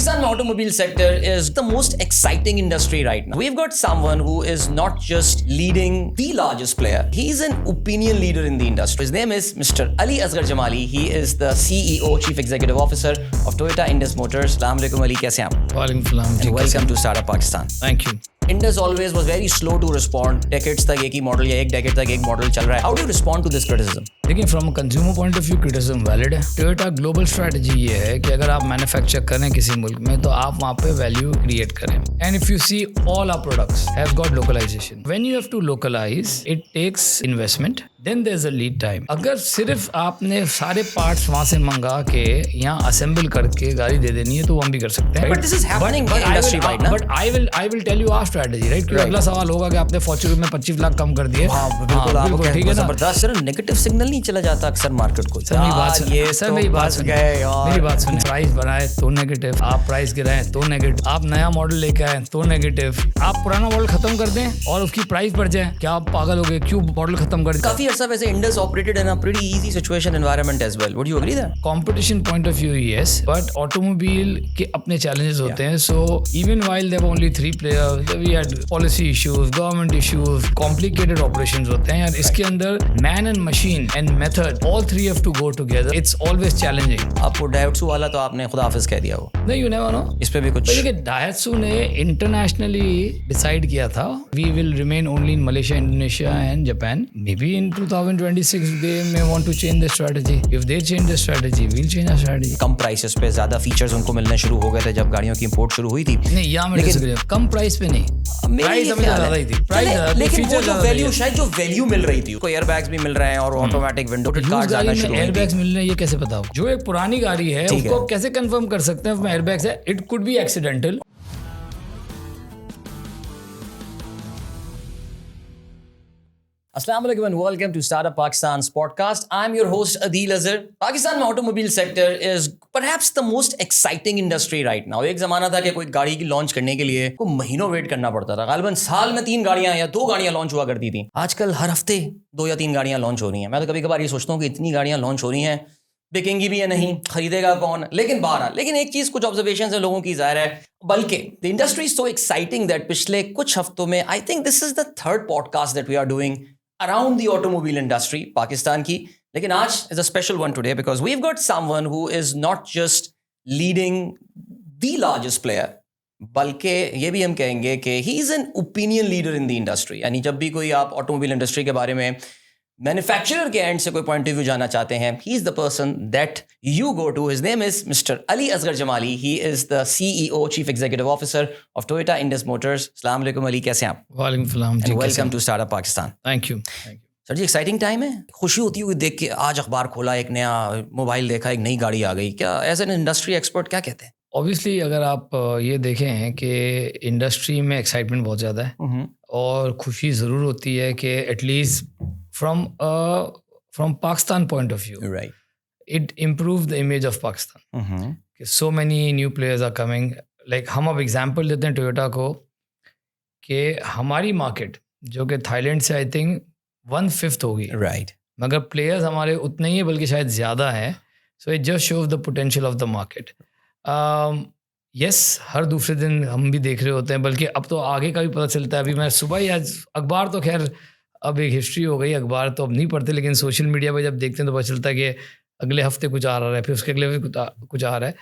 Pakistan automobile sector is the most exciting industry right now. We've got someone who is not just leading the largest player, he's an opinion leader in the industry. His name is Mr. Ali Asghar Jamali. He is the CEO, Chief Executive Officer of Toyota Indus Motors. Assalamu alaikum Ali, kaise hain aap? Walaikum salam. And welcome to Startup Pakistan. Thank you. Indus always was very slow to respond. Decades तक एक ही model या एक decade तक एक model चल रहा है. How do you respond to this criticism? देखिए from consumer point of view criticism valid है. टोयोटा ग्लोबल स्ट्रेटजी ये है कि अगर आप मैन्युफैक्चर करें किसी मुल्क में तो आप वहाँ पे वैल्यू क्रिएट करें. And if you see all our products have got localisation. When you have to localise it takes investment, then there is a lead time. अगर सिर्फ आपने सारे पार्ट्स वहाँ से मंगा के यहाँ असेंबल करके गाड़ी दे देनी है तो वो हम भी कर सकते हैं. But this is happening in industry right now. But I will tell you our strategy, right? क्योंकि अगला सवाल होगा कि आपने फॉर्च्यूनर में 25 लाख कम कर दिए. बिल्कुल ठीक है ना. जबरदस्त. सर नेगेटिव सिग्नल नहीं चला जाता अक्सर मार्केट को. सर मेरी बात सुनिए. सर मेरी बात सुनिए. मेरी बात सुनिए. प्राइस बढ़ाए तो नेगेटिव, आप प्राइस गिराएं तो नेगेटिव, आप नया मॉडल लेके आए तो नेगेटिव, आप पुराना मॉडल खत्म कर दें और उसकी प्राइस बढ़ जाए. क्या आप पागल हो गए? क्यों मॉडल खत्म कर? काफी अर्सा वैसे Indus operated in a pretty easy situation environment as well. Would you agree that? Competition point of view, yes, but automobile के अपने challenges होते हैं. So even while there were only 3 players, we had policy issues, government issues, complicated operations होते हैं. और इसके अंदर man and machine and method, all 3 have to go together. It's always challenging. आपको डायट्सू वाला तो आपने खुद हाफिज कह दिया हो. नहीं, you never know. इस पे भी कुछ. देखिए डायट्सू ने internationally decide किया था we will remain only in Malaysia, Indonesia and Japan. Maybe in 2026 they may want to change the strategy. If they change the strategy, we'll change our strategy. Come prices पे ज्यादा features उनको मिलने शुरू हो गए थे जब गाड़ियों की इंपोर्ट शुरू हुई थी. नहीं, यहाँ मैं डिसएग्री हूँ. कम प्राइस पे नहीं. प्राइस हमें ज्यादा ही थी. प्राइस लेकिन वो जो वैल्यू, शायद जो वैल्यू मिल रही थी, कोई एयरबैग्स भी मिल रहे हैं और ऑटोमेटिक विंडो कार्ड्स आना शुरू हो गए. एयरबैग्स मिल रहे हैं ये कैसे पता हो? जो एक पुरानी गाड़ी है उसको कैसे कंफर्म कर सकते हैं उसमें एयरबैग्स है? It could be accidental. Assalamu alaikum and welcome to Startup Pakistan's podcast. I'm your host Adil Azhar. Pakistan में automobile sector is perhaps the most exciting industry right now. एक ज़माना था कि कोई गाड़ी की लॉन्च करने के लिए कोई महीनों वेट करना पड़ता था. गालिबन साल में 3 गाड़ियाँ या 2 गाड़ियाँ लॉन्च हुआ करती थी. आजकल हर हफ्ते 2 या 3 गाड़ियाँ लॉन्च हो रही हैं. मैं तो कभी कभार ये सोचता हूँ कि इतनी गाड़ियाँ लॉन्च हो रही हैं, बिकेंगी भी या नहीं, खरीदेगा कौन. लेकिन बहरहाल, लेकिन एक चीज़, कुछ ऑब्जर्वेशन है लोगों की ज़ाहिर है, बल्कि the industry is so exciting that पिछले कुछ हफ्तों में I think this is the 3rd podcast that we are doing around the automobile industry, Pakistan की. लेकिन आज is a special one today because we've got someone who is not just leading the largest player, बल्कि ये भी हम कहेंगे कि he is an opinion leader in the industry. यानी जब भी कोई आप ऑटोमोबाइल इंडस्ट्री के बारे में मैन्युफैक्चरर के एंड से कोई पॉइंट ऑफ व्यू जानना चाहते हैं, he is the person that you go to. His name is Mr. Ali Asghar Jamali. He is the CEO, Chief Executive Officer of Toyota Indus Motors. Assalamu alaikum Ali, कैसे हैं आप? वालेकुम सलाम. And welcome to Startup Pakistan. Thank you. Sir ji, exciting time है. खुशी होती है देख के. आज अखबार खोला, एक नया मोबाइल देखा, एक नई गाड़ी आ गई. क्या एज एन इंडस्ट्री एक्सपर्ट क्या कहते हैं? ऑब्वियसली अगर आप ये देखें हैं कि इंडस्ट्री में एक्साइटमेंट बहुत ज़्यादा है और खुशी ज़रूर होती है कि at least from Pakistan point of view, right, it improve the image of Pakistan. So many new players are coming. Like हम अब एग्जांपल देते हैं टोयोटा को कि हमारी मार्केट जो कि थाईलैंड से आई थिंक 1/5 होगी, राइट, मगर प्लेयर्स हमारे उतने ही है बल्कि शायद ज़्यादा हैं. So it just shows the potential of the market. Yes, हर दूसरे दिन हम भी देख रहे होते हैं, बल्कि अब तो आगे का भी पता चलता है. अभी मैं सुबह ही आज अखबार तो खैर अब एक हिस्ट्री हो गई, अखबार तो अब नहीं पढ़ते, लेकिन सोशल मीडिया पर जब देखते हैं तो पता चलता है कि अगले हफ्ते कुछ आ रहा है, फिर उसके अगले हफ्ते कुछ आ रहा है.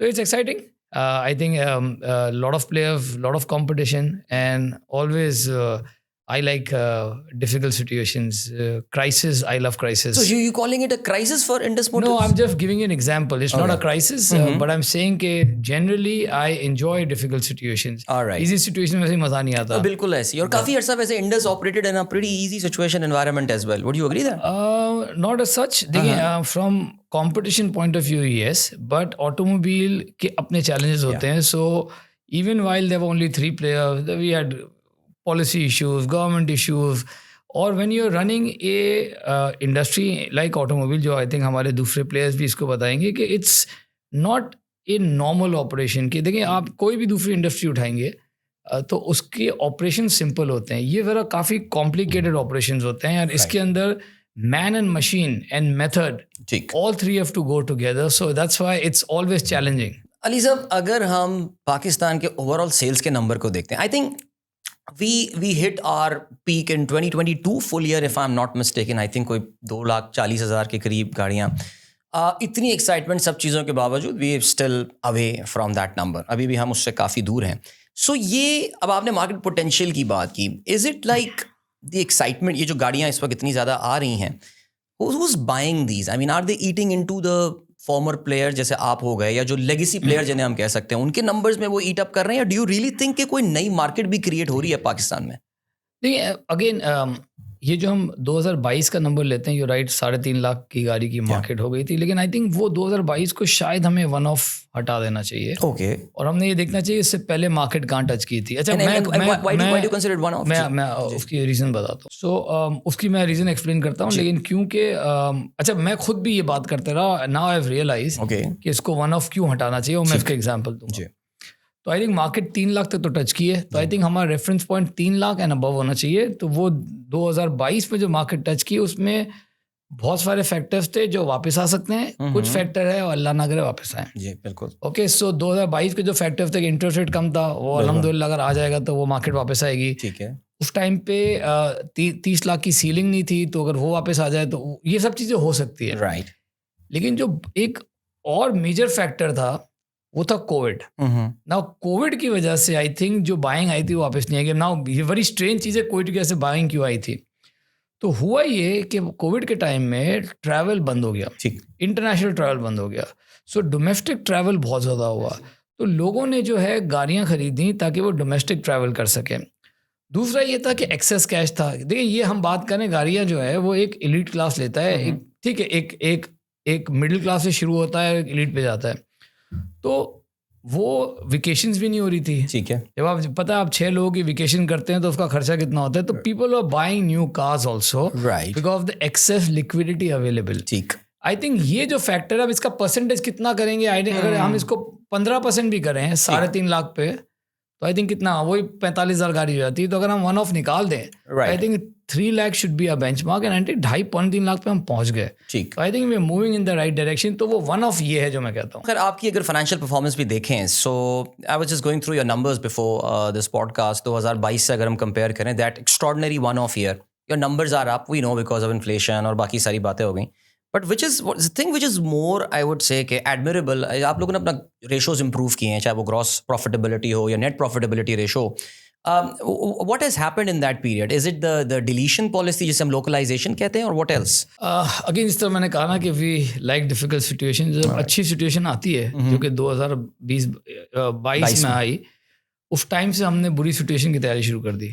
तो it's exciting. I think lot of players, lot of competition and always I like difficult situations, crisis. I love crisis. So you calling it a crisis for Indus Motors? No, I'm just giving you an example. It's not a crisis, but I'm saying that generally I enjoy difficult situations. All right. Easy situation में वैसे मजा नहीं आता. बिल्कुल ऐसी. और काफी अर्सा वैसे Indus operated in a pretty easy situation environment as well. Would you agree that? Not as such. देखिए from competition point of view, yes, but automobile के अपने challenges होते हैं. So even while there were only 3 players, we had policy issues, government issues, और when you're running a industry like automobile, जो I think हमारे दूसरे players भी इसको बताएंगे कि it's not a normal operation. कि देखिए आप कोई भी दूसरी इंडस्ट्री उठाएंगे तो उसके ऑपरेशन सिंपल होते हैं. ये ज़रा काफ़ी कॉम्प्लिकेटेड ऑपरेशंस होते हैं और इसके अंदर man and machine and method, all 3 have to go together. So that's why it's always challenging. Ali साहब, अगर हम पाकिस्तान के ओवरऑल सेल्स के नंबर को देखते हैं, I think we hit our peak in 2022 full year if I'm not mistaken. I think कोई 2,40,000 के करीब गाड़ियाँ। इतनी एक्साइटमेंट सब चीज़ों के बावजूद we still away from that number, अभी भी हम उससे काफ़ी दूर हैं। सो ये अब आपने मार्केट पोटेंशियल की बात की, is it like the excitement, ये जो गाड़ियाँ इस वक्त इतनी ज़्यादा आ रही हैं, who's buying these? I mean, are they eating into the farmer player जैसे आप हो गए, या जो लेगेसी प्लेयर जिन्हें हम कह सकते हैं, उनके नंबर्स में वो ईट अप कर रहे हैं, या डू यू रियली थिंक कि कोई नई मार्केट भी क्रिएट हो रही है पाकिस्तान में? देखिए अगेन ये जो हम 2022 का नंबर लेते हैं, यू राइट, 3.5 लाख की गाड़ी की मार्केट हो गई थी, लेकिन आई थिंक वो 2022 को शायद हमें वन ऑफ हटा देना चाहिए। ओके। और हमने ये देखना चाहिए इससे पहले मार्केट कहाँ टच की थी। अच्छा, मैं उसकी रीज़न बताता हूँ। सो उसकी मैं रीज़न एक्सप्लेन करता हूँ, लेकिन क्योंकि अच्छा मैं खुद भी ये बात करते रहा, नाउ आई हैव रियलाइज कि इसको वन ऑफ क्यों हटाना चाहिए, और मैं इसका एग्जाम्पल दूँगा। तो आई थिंक मार्केट 3 लाख तक तो टच की है, तो आई थिंक हमारा reference point 3 lakh and above होना चाहिए। तो वो 2022 में जो मार्केट टच की, उसमें बहुत सारे फैक्टर्स थे जो वापस आ सकते हैं, कुछ फैक्टर है और अल्लाह ना करे वापस आए। जी बिल्कुल। ओके, सो 2022 के जो फैक्टर्स थे कि इंटरेस्ट रेट कम था, वो अल्हम्दुलिल्लाह अगर आ जाएगा तो वो मार्केट वापस आएगी। ठीक है। उस टाइम पे 30 लाख की सीलिंग नहीं थी, तो अगर वो वापस आ जाए तो ये सब चीज़ें हो सकती है। राइट। लेकिन जो एक और मेजर फैक्टर था वो था कोविड। नाउ कोविड की वजह से आई थिंक जो बाइंग आई थी वो वापस नहीं आएगी। नाउ ये बड़ी स्ट्रेंज चीज़ है, कोविड की वजह से बाइंग क्यों आई थी। तो हुआ ये कि कोविड के टाइम में ट्रैवल बंद हो गया, ठीक, इंटरनेशनल ट्रैवल बंद हो गया, सो डोमेस्टिक ट्रैवल बहुत ज़्यादा हुआ। तो लोगों ने जो है गाड़ियाँ खरीदी ताकि वो डोमेस्टिक ट्रैवल कर सकें। दूसरा ये था कि एक्सेस कैश था। देखिए ये हम बात करें, गाड़ियाँ जो है वो एक एलीट क्लास लेता है, एक ठीक है, एक मिडिल क्लास से शुरू होता है, एलीट पे जाता है। तो वो वेकेशंस भी नहीं हो रही थी। ठीक है। जब आप पता है आप 6 लोगों की वेकेशन करते हैं तो उसका खर्चा कितना होता है। तो people are buying new cars also because of the excess liquidity available. ठीक। आई थिंक ये जो फैक्टर है, अब इसका परसेंटेज कितना करेंगे, अगर हम इसको 15% भी करें 3.5 लाख पे, तो आई थिंक कितना, वही 45,000 गाड़ी हो जाती है। तो अगर हम वन ऑफ निकाल दें, I think 3 lakh should be a benchmark, and 2.5-3 lakh पे हम पहुंच गए। ठीक। I think we are moving in the right direction. तो वो वन ऑफ ये है जो मैं कहता हूँ। अगर आपकी अगर फाइनेंशियल परफॉर्मेंस भी देखें, so I was just going through your numbers before this podcast. 2022 से अगर हम कंपेयर करें, that extraordinary one of year, your numbers are up, we know, because of inflation और बाकी सारी बातें हो गई। But which is thing which is more, I would say कि एडमिरेबल, आप लोगों ने अपना रेशोज इंप्रूव किए हैं, चाहे वो ग्रॉस प्रॉफिटेबिलिटी हो या net profitability ratio. What has happened in that period? Is it the deletion policy जिसे हम localization कहते हैं, और what else? अगेन इस तरह मैंने कहा ना कि वी लाइक डिफिकल्ट सिचुएशन। जब अच्छी सिचुएशन आती है जो कि 2022 में आई, उस टाइम से हमने बुरी सिचुएशन की तैयारी शुरू कर दी।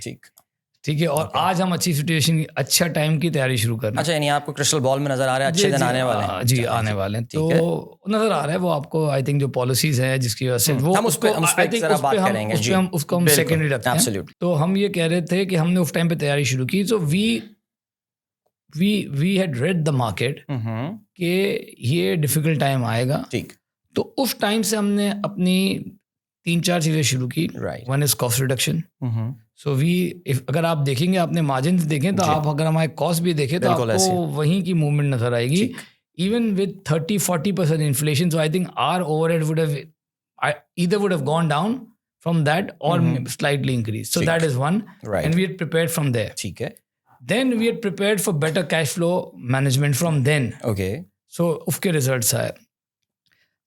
ठीक है, और आज हम अच्छी सिचुएशन, अच्छा टाइम की तैयारी शुरू कर रहे हैं। अच्छा, यानी आपको क्रिस्टल बॉल में नजर आ रहा है अच्छे दिन आने वाले हैं? जी, आने वाले हैं, तो नजर आ रहा है वो आपको। आई थिंक जो पॉलिसीज है जिसकी वजह से वो हम उसको उसको हम सेकेंडरी रखते हैं। तो हम ये कह रहे थे कि हमने उस टाइम पे तैयारी शुरू की, तो we had read the market कि ये डिफिकल्ट टाइम आएगा। ठीक। तो उस टाइम से हमने अपनी 3-4 चीज़ें शुरू की। One is cost reduction. So अगर आप देखेंगे, आपने मार्जिन देखें, तो आप अगर हमारे कॉस्ट भी देखें तो आपको वहीं की मूवमेंट नजर आएगी, even with 30-40% inflation. So I think our overhead would have gone down from that और slightly increase. So that is one, and we had prepared from there. ठीक है। Then we had prepared for better cash flow management from then. Okay. So उसके results आए।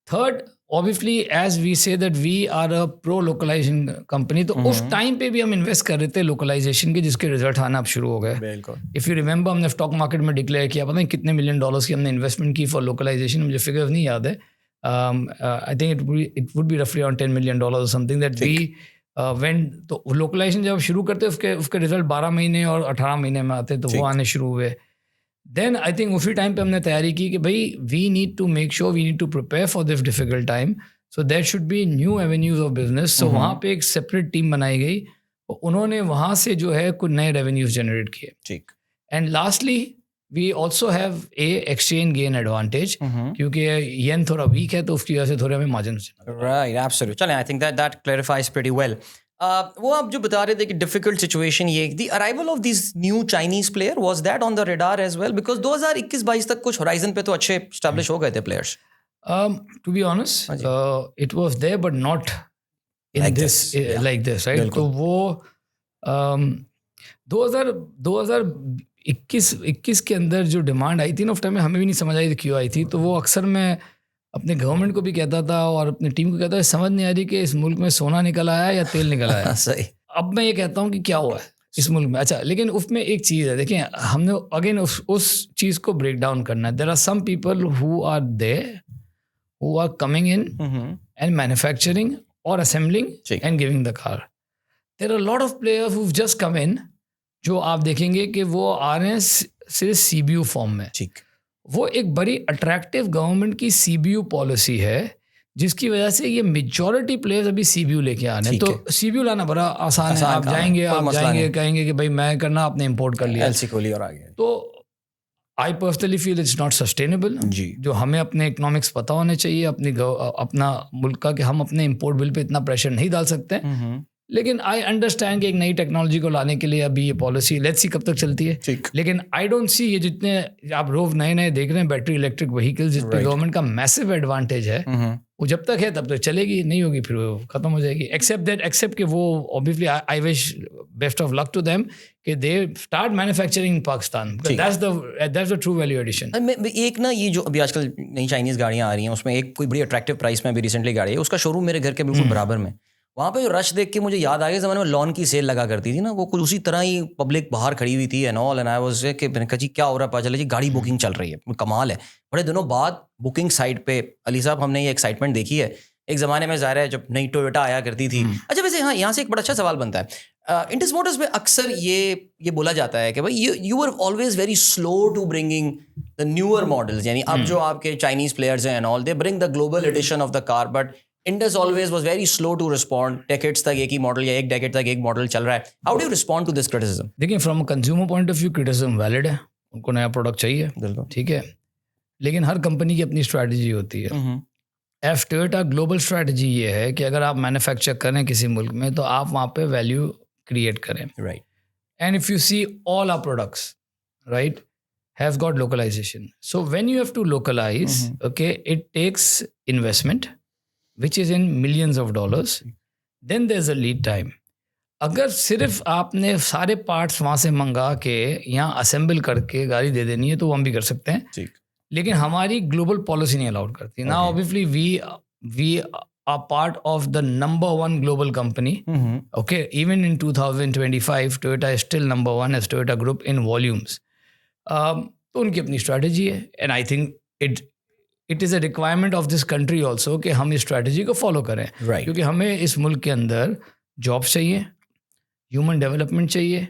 Third, obviously as we say that we are a pro localization company, तो उस time पे भी हम invest कर रहे थे लोकलाइजेशन के, जिसके रिजल्ट आना अब शुरू हो गए। बिल्कुल। इफ यू रिमेंबर, हमने स्टॉक मार्केट में डिक्लेयर किया, पता नहीं कितने $1 million की हमने इन्वेस्टमेंट की फॉर लोकलाइजेशन, मुझे फिगर्स नहीं याद है। आई थिंक इट वुड बी रफली अराउंड $10 million और समथिंग दैट वी वेंट। तो लोकलाइजेशन जब शुरू करते उसके रिजल्ट 12 महीने और 18 महीने में आते, तो वो आने शुरू हुए। देन आई थिंक उसी टाइम पे हमने तैयारी की कि भाई we need to make sure, we need to prepare for this difficult time, so there should be new avenues of business. So वहाँ पे एक सेपरेट टीम बनाई गई, उन्होंने वहाँ से जो है कुछ नए रेवेन्यूज जनरेट किए। ठीक। And lastly we also have a exchange gain advantage, क्योंकि येन थोड़ा वीक है, तो उसकी वजह से थोड़े हमें मार्जिन। Right, absolutely. चलें, I think that clarifies pretty well. वो आप जो बता रहे थे कि डिफिकल्ट सिचुएशन, ये the arrival of this new Chinese player, was that on the radar as well? Because 2021-22 तक कुछ होराइजन पे तो अच्छे स्टैब्लिश हो गए थे प्लेयर्स। To be honest, हाँ जी। it was there, but not in Like this, this, yeah. like this, right? बिल्कुल। तो वो 2021 के अंदर जो डिमांड आई थी ना, उस टाइम में हमें भी नहीं समझ आई थी क्यों आई थी। तो वो अक्सर मैं अपने गवर्नमेंट को भी कहता था और अपनी टीम को कहता था, समझ नहीं आ रही कि इस मुल्क में सोना निकल आया या तेल निकल आया। सही। अब मैं ये कहता हूँ कि क्या हुआ है इस मुल्क में। अच्छा, लेकिन उसमें एक चीज़ है, देखिए हमने अगेन उस चीज़ को ब्रेक डाउन करना है। There are some people who are there who are coming in and manufacturing और असेंबलिंग ठीक। And giving the car. There are lot of players who just come in, जो आप देखेंगे कि वो आ रहे हैं सिर्फ सीबीयू फॉर्म में। ठीक। वो एक बड़ी अट्रैक्टिव गवर्नमेंट की सीबीयू पॉलिसी है, जिसकी वजह से ये मेजॉरिटी प्लेयर्स अभी सीबीयू लेके आ रहे हैं। ठीक तो सीबीयू लाना बड़ा आसान है। आप काम है, जाएंगे, कोई मसला नहीं। कहेंगे कि भाई मैं करना, आपने इंपोर्ट कर लिया। एलसी खोली और आ गया। तो I personally feel it's not sustainable. जी। जो हमें अपने इकोनॉमिक्स पता होने चाहिए, अपना मुल्क का, कि हम अपने इंपोर्ट बिल पे इतना प्रेशर नहीं डाल सकते। लेकिन आई अंडरस्टैंड कि एक नई टेक्नोलॉजी को लाने के लिए अभी ये पॉलिसी, लेट्स सी कब तक चलती है। ठीक। लेकिन आई डोंट सी, ये जितने आप रोज नए देख रहे हैं बैटरी इलेक्ट्रिक व्हीकल्स, जिस पे गवर्नमेंट का मैसिव एडवांटेज है, वो जब तक है तब तक चलेगी, नहीं होगी फिर वो खत्म हो जाएगी। एक्सेप्ट कि वो obviously I wish best of luck to them कि they start manufacturing in Pakistan. That's the true value addition. एक ना, ये जो अभी आजकल नई चाइनीज गाड़ियां आ रही हैं, उसमें एक कोई बड़ी अट्रैक्टिव प्राइस में अभी रिसेंटली गाड़ी है, उसका शोरूम मेरे घर के बिल्कुल बराबर में। वहाँ पे जो रश देख के मुझे याद आ गया, ज़माने में लॉन की सेल लगा करती थी ना, वो कुछ उसी तरह ही पब्लिक बाहर खड़ी हुई थी and all, and I was कि मैंने कहा जी क्या हो रहा है, पता चला जी गाड़ी बुकिंग चल रही है। कमाल है, बड़े दिनों बाद बुकिंग साइट पे अली साहब हमने ये एक्साइटमेंट देखी है। एक ज़माने में ज़ाहिर है जब नई टोयोटा आया करती थी। अच्छा, वैसे हाँ, यहाँ से एक बड़ा अच्छा सवाल बनता है। इंडस मोटर्स में अक्सर ये बोला जाता है कि भाई you are always very slow to bringing the newer models, यानी अब जो आपके चाइनीज प्लेयर्स हैं and all, they bring the global edition of the car, but Indus always was very slow to respond. Decades तक एक ही model या एक decade तक एक मॉडल चल रहा है. How do you respond to this criticism? देखिए, from consumer point of view criticism valid है, उनको नया प्रोडक्ट चाहिए, बिल्कुल ठीक है। लेकिन हर कंपनी की अपनी स्ट्रैटेजी होती है। एफ टोयोटा ग्लोबल स्ट्रैटेजी ये है कि अगर आप मैन्युफैक्चर करें किसी मुल्क में, तो आप वहाँ पे वैल्यू क्रिएट करें। Right. And if you see all our products, right, have got localisation. So when you have to localise, okay, it takes investment which is in millions of dollars, then there's a lead time. अगर सिर्फ आपने सारे parts वहाँ से मंगा के यहाँ assemble करके गाड़ी दे देनी है, तो वो हम भी कर सकते हैं, ठीक। लेकिन हमारी ग्लोबल पॉलिसी नहीं अलाउड करती ना। Obviously we are part of the number 1 global company, okay. Even in 2025 Toyota is still number 1 as Toyota group in volumes. तो उनकी अपनी स्ट्रैटेजी है, and I think it is a requirement of this country also कि हम इस strategy को follow करें। Right. क्योंकि हमें इस मुल्क के अंदर जॉब्स चाहिए, ह्यूमन डेवलपमेंट चाहिए,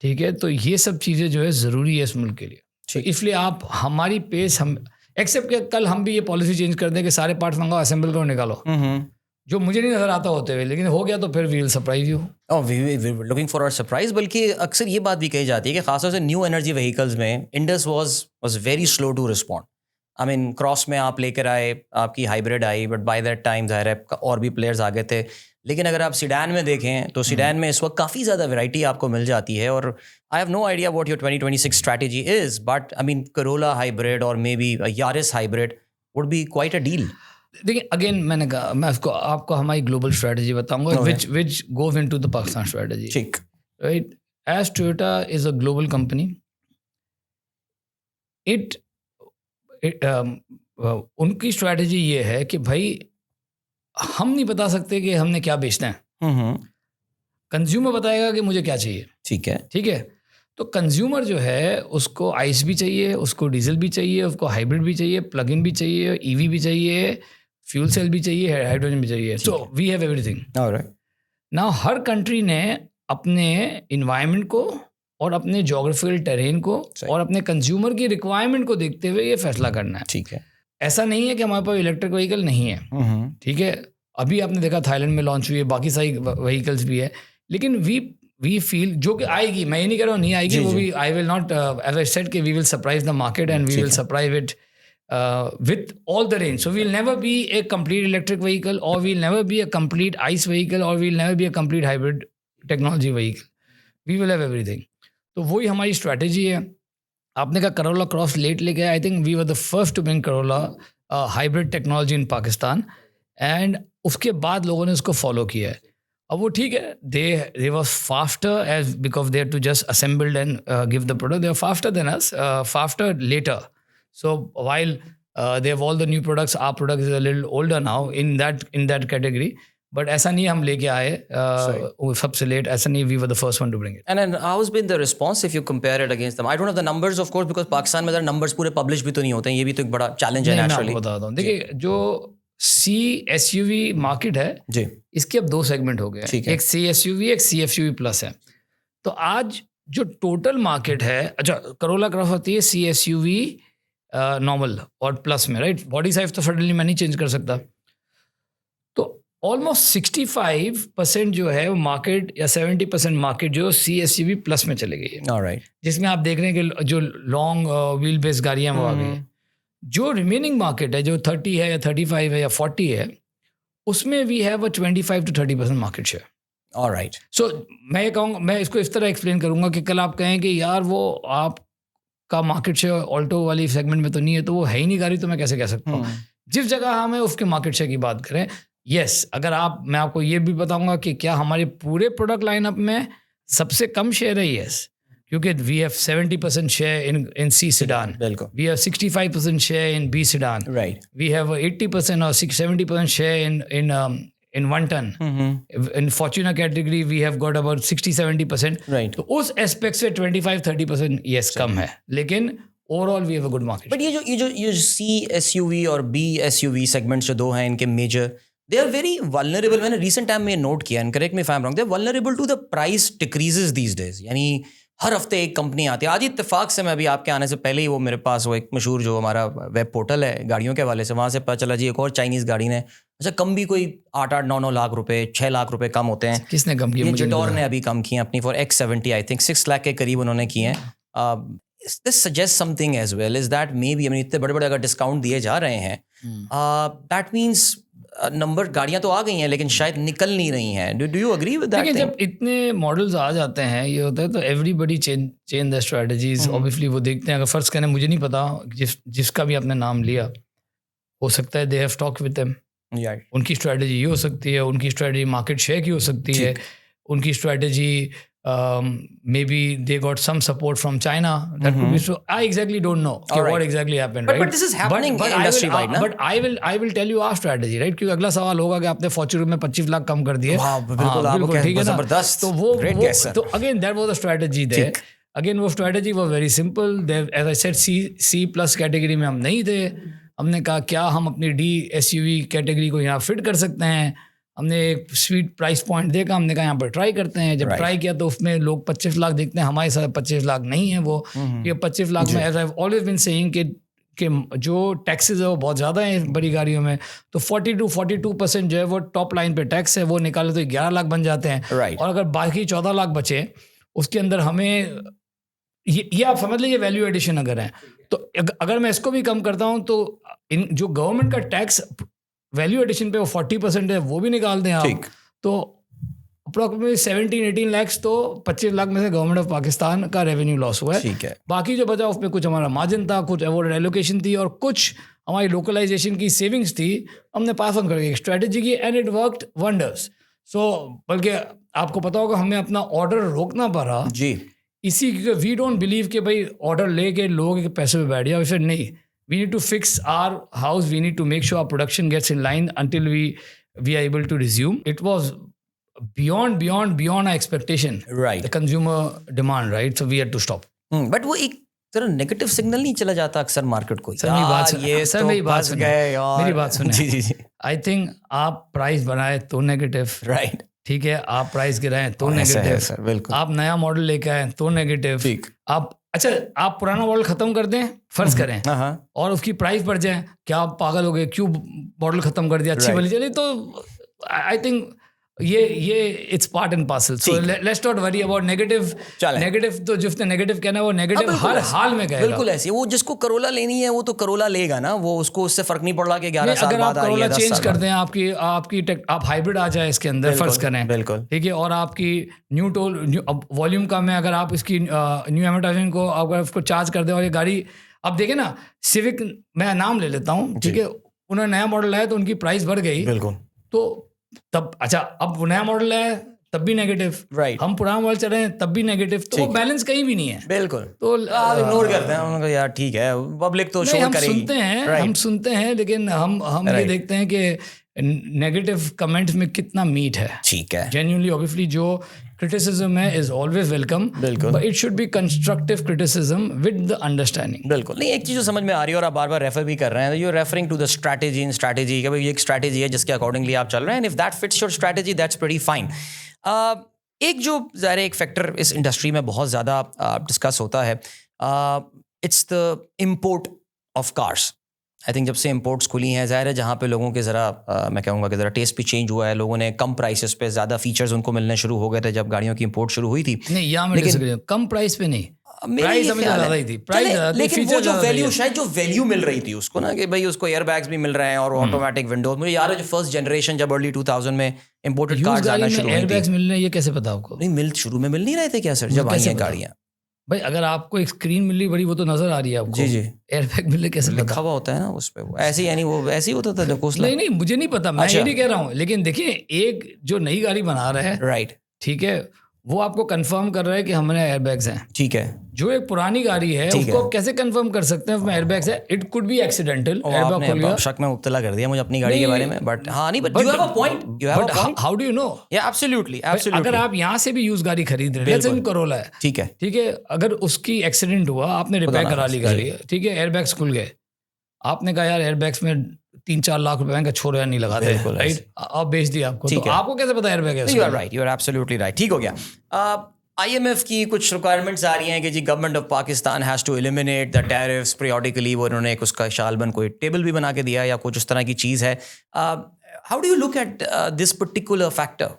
ठीक है। तो ये सब चीज़ें जो है ज़रूरी है इस मुल्क के लिए। तो इसलिए आप हमारी पेस, हम एक्सेप्ट कि कल हम भी ये पॉलिसी चेंज कर दें कि सारे पार्ट्स मंगाओ, असेंबल करो, निकालो, जो मुझे नहीं नजर आता होते हुए, लेकिन हो गया तो फिर we will surprise you. Looking for our surprise. बल्कि अक्सर ये बात भी कही जाती है कि खासतौर से न्यू एनर्जी व्हीकल्स में Indus was very slow to respond. I mean cross में आप लेकर आए, आपकी हाइब्रिड आई, बट बाय दैट टाइम ज़ाहिर है और भी प्लेयर्स आ गए थे। लेकिन अगर आप सीडान में देखें तो सीडान में इस वक्त काफ़ी ज़्यादा वैरायटी आपको मिल जाती है। और I have no idea what your 2026 strategy is, but I mean Corolla hybrid और maybe Yaris hybrid would be quite a deal. देखिए, अगेन मैंने कहा, मैं आपको हमारी ग्लोबल स्ट्रैटेजी बताऊंगा, which goes into the Pakistan strategy. ठीक। Right? As Toyota is a global company, उनकी स्ट्रैटेजी ये है कि भाई हम नहीं बता सकते कि हमने क्या बेचना है, कंज्यूमर बताएगा कि मुझे क्या चाहिए। ठीक है। ठीक है। तो कंज्यूमर जो है उसको आइस भी चाहिए, उसको डीजल भी चाहिए, उसको हाइब्रिड भी चाहिए, प्लग इन भी चाहिए, ईवी भी चाहिए, फ्यूल सेल भी चाहिए, हाइड्रोजन भी चाहिए। So we have everything. Alright. Now हर कंट्री ने अपने इन्वायरमेंट को और अपने जोग्राफिकल टेरेन को और अपने कंज्यूमर की रिक्वायरमेंट को देखते हुए ये फैसला करना है। ठीक है। ऐसा नहीं है कि हमारे पास इलेक्ट्रिक व्हीकल नहीं है, ठीक है। अभी आपने देखा थाईलैंड में लॉन्च हुई है, बाकी सारी व्हीकल्स भी है, लेकिन वी फील जो कि आएगी, मैं ये नहीं कह रहा हूँ नहीं आएगी, वो भी I will not, as I said कि we will surprise the market and we will surprise it with all the range. So we'll never be a complete electric vehicle, or we'll never be a complete ICE vehicle, or we'll never be a complete hybrid technology vehicle. We will have everything. तो वही हमारी strategy है। आपने कहा Corolla cross late लेके आए, I think we were the first to bring Corolla hybrid technology in Pakistan, and उसके बाद लोगों ने उसको फॉलो किया है. अब वो ठीक है, they was faster as because they had to just assemble and give the product. They are faster than us, faster later. So while they have all the new products, our product is a little older now in that category. But ऐसा नहीं हम लेके आए सबसे late, ऐसा नहीं, we were the first one to bring it. And then how's been the response if you compare it against them? I don't have the numbers of course because Pakistan में ज़रा numbers पूरे publish भी तो नहीं होते हैं, ये भी तो एक बड़ा challenge है नहीं, मैं naturally. आपको बताता हूँ. देखिए, जो C SUV मार्केट है जी, इसके अब 2 सेगमेंट हो गए हैं. ठीक है. एक C SUV, एक C SUV प्लस है. तो आज जो टोटल मार्केट है, अच्छा करोला क्रॉस होती है C SUV नॉर्मल और प्लस में, राइट. बॉडी साइज तो सडनली मैं नहीं चेंज कर सकता. तो ऑलमोस्ट 65% जो है वो मार्केट या 70% मार्केट जो C SUV प्लस में चले गई है, alright. जिसमें आप देख रहे हैं कि जो लॉन्ग व्हील बेस गाड़ियाँ वो आ गई हैं. जो रिमेनिंग मार्केट है जो 30 है या 35 है या 40 है, उसमें we have a 25 to 30% market share. Alright. So मैं कहूँगा, मैं इसको इस तरह एक्सप्लेन करूँगा कि कल आप कहें कि यार वो आपका मार्केट शेयर ऑल्टो वाली सेगमेंट में तो नहीं है, तो वो है ही नहीं गाड़ी, तो मैं कैसे कह सकता हूँ. जिस जगह हमें उसके मार्केट शेयर की बात करें, यस, अगर मैं आपको ये भी बताऊंगा कि क्या हमारे पूरे प्रोडक्ट लाइनअप में सबसे कम शेयर है, यस, क्योंकि we have 70% share in C sedan, बिल्कुल. we have 65% share in B sedan, Right. we have 80% or 70% share in 1 ton. In Fortuner category we have got about 60-70%. Right. तो उस aspect से 25-30% yes कम है, लेकिन overall we have a good market. But ये जो C SUV और B SUV segments जो दो हैं इनके major, they are very vulnerable. मैंने रिसेंट टाइम में नोट किया, and correct me if I am wrong, they are vulnerable to the price decreases these days. यानी हर हफ्ते एक कंपनी आती है. आज इत्तेफाक से मैं अभी आपके आने से पहले ही वो मेरे पास वो एक मशहूर जो हमारा वेब पोर्टल है गाड़ियों के हवाले से, वहाँ से पता चला जी एक और चाइनीज़ गाड़ी ने, अच्छा कम भी कोई 8-9 लाख रुपए, 6 लाख रुपए कम होते हैं. किसने कम किया? ये मुझे जिटोर ने अभी कम किए अपनी for X70 I think 6 lakh के करीब उन्होंने किए हैं. This suggest something as well is that may be, इतने बड़े बड़े अगर डिस्काउंट दिए जा रहे हैं, दैट मीन्स नंबर गाड़ियां तो आ गई हैं लेकिन शायद निकल नहीं रही हैं. Do you agree with that? जब इतने मॉडल्स आ जाते हैं, ये होता है, तो everybody change the strategies. Obviously वो देखते हैं. अगर फर्स्ट कहने मुझे नहीं पता, जिसका भी आपने नाम लिया, हो सकता है they have talk with them. उनकी स्ट्रेटजी ये हो सकती है, उनकी स्ट्रेटजी मार्केट शेयर की हो सकती है, उनकी strategy may be they got some support from China. That could be. So I exactly don't know what exactly happened, right. But this is happening industry wide ना. But I will tell you our strategy, right. क्योंकि अगला सवाल होगा कि आपने Fortuner में 25 लाख कम कर दिए. बिल्कुल, ठीक है ना. जबरदस्त. तो वो तो again that was the strategy there. Again वो strategy was very simple. As I said, C plus category में हम नहीं थे. हमने कहा क्या हम अपनी D SUV कैटेगरी को यहाँ फिट कर सकते हैं. हमने एक स्वीट प्राइस पॉइंट देखा, हमने कहा यहाँ पर ट्राई करते हैं. जब ट्राई किया तो उसमें लोग 25 लाख देखते हैं, हमारे साथ 25 लाख नहीं है वो. ये 25 लाख में, as I have always been saying कि जो टैक्सेस है वो बहुत ज़्यादा हैं बड़ी गाड़ियों में. तो 42% जो है वो टॉप लाइन पे टैक्स है, वो निकाले तो 11 लाख बन जाते हैं. और अगर बाकी 14 लाख बचे, उसके अंदर हमें ये आप समझ लीजिए वैल्यू एडिशन अगर है. तो अगर मैं इसको भी कम करता हूँ तो इन जो गवर्नमेंट का टैक्स वैल्यू एडिशन पे वो 40% है, वो भी निकाल दें आप, तो अप्रोक्सीमेटली 17-18 लाख तो 25 लाख में से गवर्नमेंट ऑफ पाकिस्तान का रेवेन्यू लॉस हुआ है. बाकी जो बचा उसमें कुछ हमारा मार्जिन था, कुछ अवॉर्ड एलोकेशन थी और कुछ हमारी लोकलाइजेशन की सेविंग्स थी, हमने पास ऑन करके स्ट्रेटेजी की, एंड इट वर्कड वंडर्स. सो बल्कि आपको पता होगा हमें अपना ऑर्डर रोकना पड़ा जी, इसी क्योंकि वी डोंट बिलीव कि भाई ऑर्डर लेके लोगों के पैसे पे बैठ जाओ. फिर नहीं, we need to fix our house, we need to make sure our production gets in line until we are able to resume. It was beyond our expectation, right, the consumer demand, right, so we had to stop. But वो एक तरह negative signal नहीं चला जाता अक्सर market को. Sir मेरी बात सुने. जी. आई थिंक आप प्राइस बनाए तो नेगेटिव, राइट, ठीक है. आप प्राइस गिराएं तो नेगेटिव, आप नया मॉडल लेके आए तो नेगेटिव, आप पुराना मॉडल खत्म कर दें, फर्ज करें, और उसकी प्राइस बढ़ जाए, क्या आप पागल हो गए, क्यों मॉडल खत्म कर दिया, अच्छी वाली चली. तो आई थिंक ये it's part and parcel. So let's not worry about negative. तो जिसने नेगेटिव कहना है वो नेगेटिव हर हाल में कहेगा. बिल्कुल ऐसे. वो जिसको करोला लेनी है वो तो करोला लेगा ना, वो उसको उससे फर्क नहीं पड़ रहा कि 11 साल बाद आ रही है, 10 साल बाद. अगर आप करोला चेंज कर दें, आप हाइब्रिड आ जाए इसके अंदर, फर्ज करें, बिल्कुल ठीक है, और आपकी न्यू वॉल्यूम कम है, अगर आप इसकी न्यू एमोटाइजेशन को अगर उसको चार्ज कर दें और ये गाड़ी अब देखे ना, सिविक मैं नाम ले लेता हूँ, ठीक है, उन्होंने नया मॉडल लाया तो उनकी प्राइस बढ़ गई, बिल्कुल, तो तब अच्छा, अब वो नया मॉडल है तब भी नेगेटिव, राइट, हम पुराना मॉडल चल रहे हैं तब भी नेगेटिव, तो वो बैलेंस कहीं भी नहीं है। बिल्कुल, तो आप इग्नोर करते हैं उनको, यार ठीक है, पब्लिक तो शो करेगी, हम सुनते हैं, लेकिन हम ये देखते हैं कि नेगेटिव कमेंट्स में कितना मीट है। ठीक है, जेन्युइनली ऑब्वियसली जो क्रिटिसिज्म है is always welcome, but it should be constructive criticism with the understanding. बिल्कुल, नहीं एक चीज जो समझ में आ रही है और आप बार बार रेफर भी कर रहे हैं, you referring to the strategy कि भाई ये एक स्ट्रैटेजी है जिसके अकॉर्डिंगली आप चल रहे हैं, and if that fits your strategy that's pretty fine. एक जो ज़ाहिर एक फैक्टर इस इंडस्ट्री में बहुत ज़्यादा डिस्कस होता है, it's the import of cars. I think जब से इम्पोर्ट्स खुली हैं, ज़ाहिर है जहाँ पे लोगों के ज़रा मैं कहूँगा कि ज़रा टेस्ट भी चेंज हुआ है, लोगों ने कम प्राइसेस पे ज़्यादा फीचर्स उनको मिलने शुरू हो गए थे जब गाड़ियों की इम्पोर्ट शुरू हुई थी। नहीं, यहाँ मैं डिसएग्री हूँ, कम प्राइस पे नहीं, प्राइस हमें ज़्यादा ही थी, प्राइस ज़्यादा थी, लेकिन वो फीचर जो ज़्यादा वैल्यू, थे। शायद जो वैल्यू मिल रही थी उसको ना, कि भाई उसको एयर बैग्स भी मिल रहे हैं और ऑटोमेटिक विंडोज। मुझे याद है जो फर्स्ट जनरेशन जब अर्ली 2000 में इम्पोर्टेड यूज कार्स गाड़ी आना में शुरू हुई एयर थी, बैग्स मिल रहे हैं, ये कैसे पता आपको? नहीं शुरू में मिल नहीं रहे थे क्या सर जब आई कैसे हैं पता? गाड़ियाँ? भाई अगर आपको एक स्क्रीन मिल रही बड़ी, वो तो नजर आ रही है आपको, जी जी, एयर बैग मिल रहे कैसे लिखा पता? हुआ होता है ना उस पे, वो ऐसे ही, यानी वो ऐसे ही होता था ढकोसला। नहीं, मुझे नहीं पता, मैं अच्छा। ये नहीं कह रहा हूँ, लेकिन देखिए एक जो नई गाड़ी बना रहा है, राइट, ठीक है, वो आपको कंफर्म कर रहा है कि हमारे एयरबैग्स हैं। ठीक है, जो एक पुरानी गाड़ी है ठीक उसको है। आप कैसे कंफर्म कर सकते हैं उसमें एयरबैग्स है? इट कुड बी एक्सीडेंटल, और एयरबैग आपने खुल गया, अब शक में मुब्तला कर दिया मुझे अपनी गाड़ी के नहीं, बारे में, बट हाँ नहीं, but you have a point, you have a point, how do you know? या एब्सोल्युटली अगर एब्सोल्युटली, आप यहाँ से भी यूज गाड़ी खरीद रहे हैं, लेट्स से करोला है, ठीक है, ठीक है, अगर उसकी एक्सीडेंट हुआ, आपने रिपेयर करा ली गाड़ी, ठीक है, एयरबैग्स खुल गए, आपने कहा यार एयरबैग्स में 3-4 लाख रुपए का छोरा नहीं लगाते, बिल्कुल राइट, आप बेच दिया आपको, ठीक तो है। आपको कैसे पता एयरबैग है? You are right, you are absolutely right, ठीक हो गया। IMF की कुछ रिक्वायरमेंट्स आ रही हैं कि जी government of Pakistan has to eliminate the tariffs periodically, वो उन्होंने एक उसका शालबन कोई टेबल भी बना के दिया या कुछ उस तरह की चीज़ है। How do you look at this particular factor?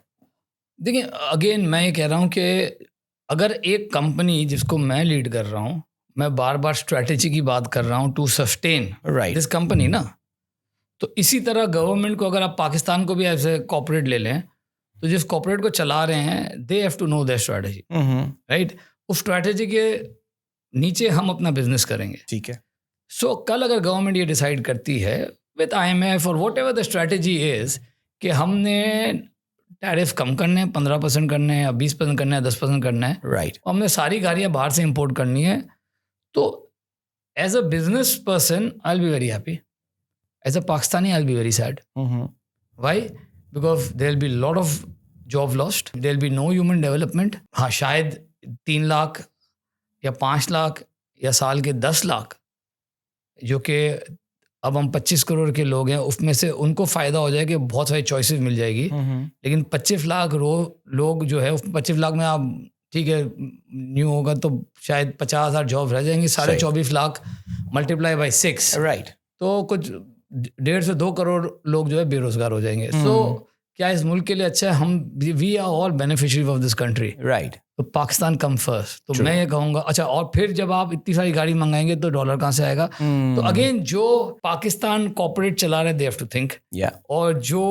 देखिए अगेन मैं ये कह रहा हूँ कि अगर एक कंपनी जिसको मैं लीड कर रहा हूँ, मैं बार बार स्ट्रैटेजी की बात कर रहा हूँ to sustain right, this company ना, तो इसी तरह गवर्नमेंट को, अगर आप पाकिस्तान को भी ऐसे कॉर्पोरेट ले लें, तो जिस कॉर्पोरेट को चला रहे हैं they have to know their strategy, right, उस स्ट्रैटेजी के नीचे हम अपना बिजनेस करेंगे, ठीक है, सो कल अगर गवर्नमेंट ये डिसाइड करती है विद IMF और what ever the strategy is कि हमने टैरिफ कम करने हैं, 15% करने हैं या 20% करना है, 10% करना है, राइट, और हमने सारी गाड़ियाँ बाहर से इंपोर्ट करनी है, तो as a business person I will be very happy, as a Pakistani I will be very sad. Why? Because there will be lot of job lost, there will be no human development. हाँ, शायद 3 लाख या 5 लाख या साल के 10 लाख, जो कि अब हम 25 करोड़ के लोग हैं, उसमें से उनको फ़ायदा हो जाएगा, बहुत सारी चॉइसेस मिल जाएगी, लेकिन 25 लाख लोग जो है, उस 25 लाख में आप ठीक है न्यू होगा तो शायद 50,000 जॉब रह जाएंगी, 24.5 लाख मल्टीप्लाई बाई 6, राइट, तो कुछ 1.5 से 2 करोड़ लोग जो है बेरोजगार हो जाएंगे। सो क्या इस मुल्क के लिए अच्छा है? हम we are all beneficiary of this country, right, तो पाकिस्तान कम फर्स्ट। तो मैं ये कहूँगा, अच्छा, और फिर जब आप इतनी सारी गाड़ी मंगाएंगे तो डॉलर कहाँ से आएगा? तो अगेन जो पाकिस्तान कॉर्पोरेट चला रहे, दे हैव टू थिंक, और जो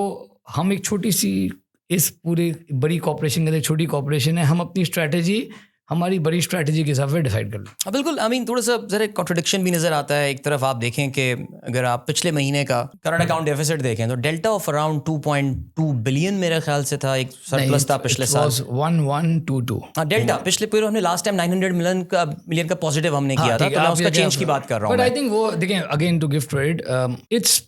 हम एक छोटी सी इस पूरी बड़ी कॉर्पोरेशन के लिए छोटी कॉर्पोरेशन है, हम अपनी स्ट्रैटेजी हमारी बड़ी स्ट्रैटेजी के हिसाब से डिसाइड कर लो। बिल्कुल, आई मीन थोड़ा सा जरा कॉन्ट्रडिक्शन भी नज़र आता है। एक तरफ आप देखें कि अगर आप पिछले महीने का करंट अकाउंट डेफिसिट देखें तो डेल्टा ऑफ अराउंड 2.2 बिलियन मेरे ख्याल से था, एक सरप्लस था पिछले साल 1122। हाँ, डेल्टा पिछले पूरे हमने लास्ट टाइम 900 मिलियन का पॉजिटिव हमने किया था, तो मैं उसका चेंज की बात कर रहा हूँ। बट आई थिंक वो देखें, again to give credit, it's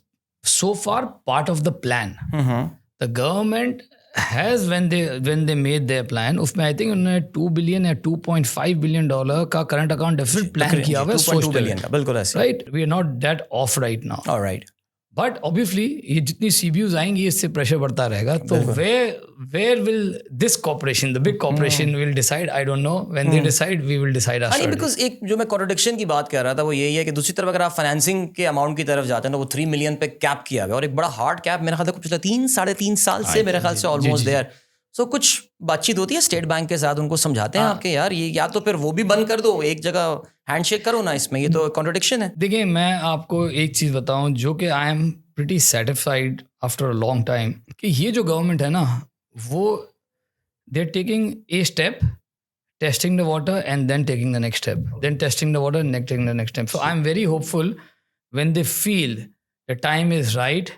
so far part of the plan. The government has when they made their plan, उसमें आई थिंक उन्होंने 2 बिलियन या 2.5 बिलियन डॉलर का करंट अकाउंट डेफिसिट प्लान किया हुआ है, 2.2 billion का, बिल्कुल ऐसे, right, we are not that off right now, alright, but obviously ये जितनी CBUs आएंगी इससे प्रेशर बढ़ता रहेगा, तो where will this corporation, the big corporation will decide? I don't know. When they decide, we will decide our strategy. Because एक जो मैं कॉन्ट्रडिक्शन की बात कर रहा था वो यही है कि दूसरी तरफ अगर आप फाइनेंसिंग के अमाउंट की तरफ जाते हैं तो वो 3 मिलियन पे कैप किया हुआ है, और एक बड़ा हार्ड कैप मेरे ख्याल से पिछले 3-3.5 साल से मेरे ख्याल से ऑलमोस्ट देयर। सो कुछ बातचीत होती है स्टेट बैंक के साथ, उनको समझाते हैं आपके यार ये, या तो फिर वो भी बंद कर दो, एक जगह हैंडशेक करो ना, इसमें ये तो कॉन्ट्रडिक्शन है। देखिए मैं आपको एक चीज़ बताऊं जो कि I am pretty satisfied after a long time, कि ये जो गवर्नमेंट है ना, वो they are taking a step testing the water and then taking the next step, then testing the water and then taking the next step. So I'm very hopeful when they feel the time is right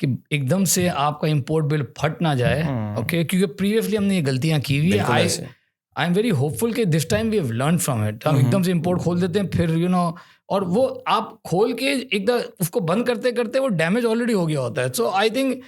कि एकदम से आपका import bill फट ना जाए, okay? क्योंकि previously हमने ये गलतियाँ की हुई है. I'm very hopeful कि this time we have learned from it. हम एकदम से import खोल देते हैं, फिर और वो आप खोल के एकदम उसको बंद करते करते वो डैमेज ऑलरेडी हो गया होता है. So I think